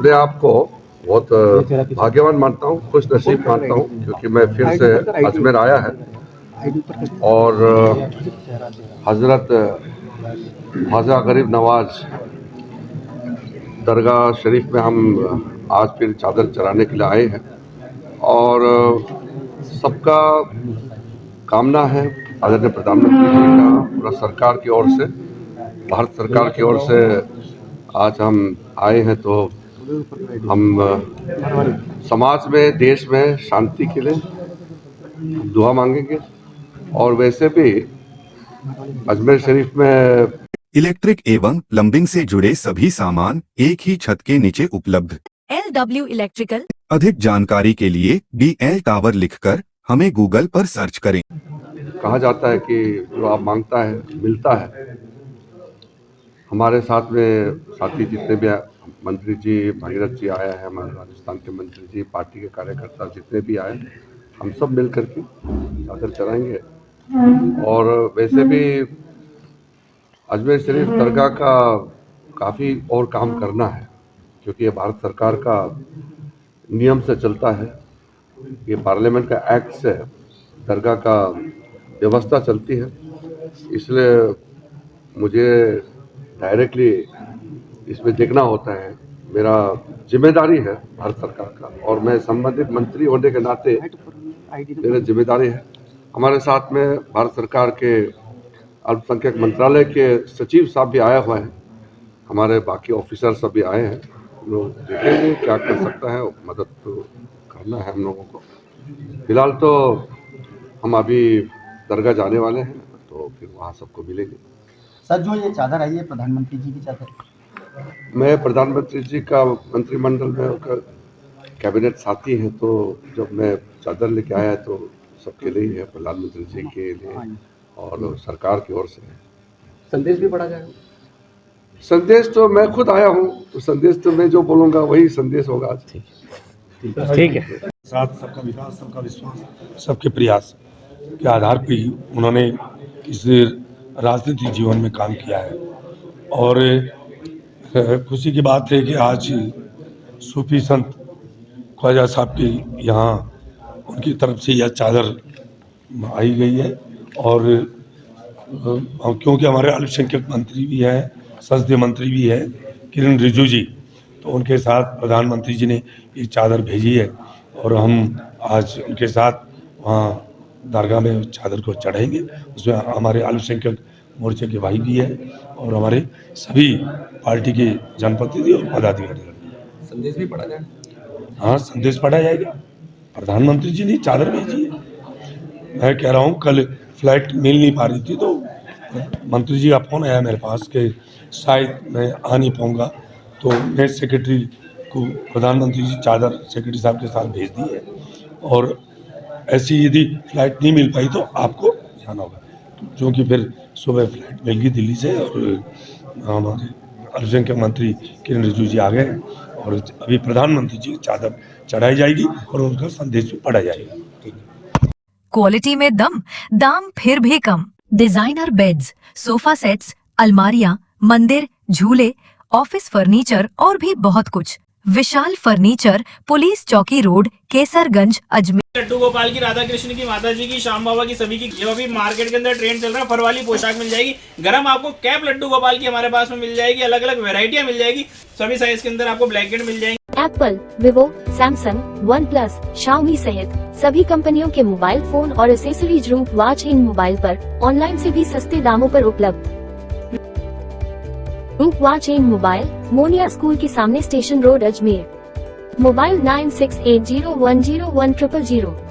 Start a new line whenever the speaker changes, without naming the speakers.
अपने आप को बहुत भाग्यवान मानता हूँ, खुश नसीब मानता हूँ, क्योंकि मैं फिर से अजमेर आया है और हजरत ख्वाजा गरीब नवाज दरगाह शरीफ में हम आज फिर चादर चढ़ाने के लिए आए हैं। और सबका कामना है आदरणीय प्रधानमंत्री जी का, पूरा सरकार की ओर से, भारत सरकार की ओर से आज हम आए हैं। तो हम समाज में, देश में शांति के लिए दुआ मांगेंगे। और वैसे भी अजमेर शरीफ में
इलेक्ट्रिक एवं प्लम्बिंग से जुड़े सभी सामान एक ही छत के नीचे उपलब्ध।
LW electrical.
अधिक जानकारी के लिए BL टावर लिखकर हमें गूगल पर सर्च करें।
कहा जाता है कि जो आप मांगता है मिलता है। हमारे साथ में साथी जितने भी मंत्री जी, भगीरथ जी आया है, हमारे राजस्थान के मंत्री जी, पार्टी के कार्यकर्ता जितने भी आए, हम सब मिल करके चादर चढ़ाएंगे। और वैसे भी अजमेर शरीफ दरगाह का काफ़ी और काम करना है, क्योंकि ये भारत सरकार का नियम से चलता है। ये पार्लियामेंट का एक्ट से दरगाह का व्यवस्था चलती है, इसलिए मुझे डायरेक्टली इसमें देखना होता है। मेरा जिम्मेदारी है भारत सरकार का, और मैं संबंधित मंत्री होने के नाते मेरी जिम्मेदारी है। हमारे साथ में भारत सरकार के अल्पसंख्यक मंत्रालय के सचिव साहब भी आया हुआ है, हमारे बाकी ऑफिसर सब भी आए हैं। हम लोग देखेंगे क्या कर सकता है, मदद तो करना है हम लोगों को। फिलहाल तो हम अभी दरगाह जाने वाले हैं, तो फिर वहाँ सबको मिलेंगे।
सर, जो ये चादर आई है प्रधानमंत्री जी की चादर,
मैं प्रधानमंत्री जी का मंत्रिमंडल में उनका कैबिनेट साथी है, तो जब मैं चादर लेके आया तो सबके लिए ही है, प्रधानमंत्री जी के लिए और सरकार की ओर से।
संदेश भी पढ़ा जाएगा?
संदेश तो मैं खुद आया हूँ, तो संदेश तो मैं जो बोलूँगा वही संदेश होगा आज।
ठीक है। साथ सबका विकास, सबका विश्वास, सबके प्रयास के आधार पर ही उन्होंने इस राजनीतिक जीवन में काम किया है। और खुशी की बात है कि आज सूफी संत ख्वाजा साहब के यहाँ उनकी तरफ से यह चादर आई गई है। और क्योंकि हमारे अल्पसंख्यक मंत्री भी हैं, संसदीय मंत्री भी है किरण रिजिजू जी, तो उनके साथ प्रधानमंत्री जी ने ये चादर भेजी है और हम आज उनके साथ वहाँ दरगाह में चादर को चढ़ाएंगे। उसमें हमारे अल्पसंख्यक मोर्चे के भाई भी है और हमारे सभी पार्टी के जनप्रतिनिधि और पदाधिकारी।
संदेश भी पढ़ा जाए?
हाँ, संदेश पढ़ा जाएगा। प्रधानमंत्री जी ने चादर भेजी है। मैं कह रहा हूँ, कल फ्लाइट मिल नहीं पा रही थी तो मंत्री जी का फ़ोन आया मेरे पास कि शायद मैं आ नहीं पाऊँगा, तो मैं सेक्रेटरी को प्रधानमंत्री जी चादर सेक्रेटरी साहब के साथ भेज दी है। और ऐसी यदि फ्लाइट नहीं मिल पाई तो आपको जाना होगा, क्योंकि फिर सुबह फ्लाइट मिल गई दिल्ली से और हमारे अल्पसंख्यक मंत्री किरण रिजिजू जी आ गए हैं और अभी प्रधानमंत्री जी की चादर चढ़ाई जाएगी और उनका संदेश भी पढ़ा जाएगा।
क्वालिटी में दम, दाम फिर भी कम। डिजाइनर बेड्स, सोफा सेट्स, अलमारियां, मंदिर, झूले, ऑफिस फर्नीचर और भी बहुत कुछ। विशाल फर्नीचर, पुलिस चौकी रोड, केसरगंज, अजमेर।
लड्डू गोपाल की, राधा कृष्ण की, माता जी की, श्याम बाबा की, सभी की जो अभी मार्केट के अंदर ट्रेंड चल रहा है, फर वाली पोशाक मिल जाएगी। गरम आपको कैप लड्डू गोपाल की हमारे पास में मिल जाएगी। अलग अलग वेरायटियां मिल जाएगी, सभी साइज के अंदर आपको ब्लैंकेट मिल जाएंगे।
Apple, Vivo, Samsung, one plus, Xiaomi सहित सभी कंपनियों के मोबाइल फोन और एसेसरीज रूप वॉच इन मोबाइल पर ऑनलाइन से भी सस्ते दामों पर उपलब्ध। रूप watch in mobile, Moniya school के सामने, स्टेशन रोड, अजमेर। मोबाइल 9680101000।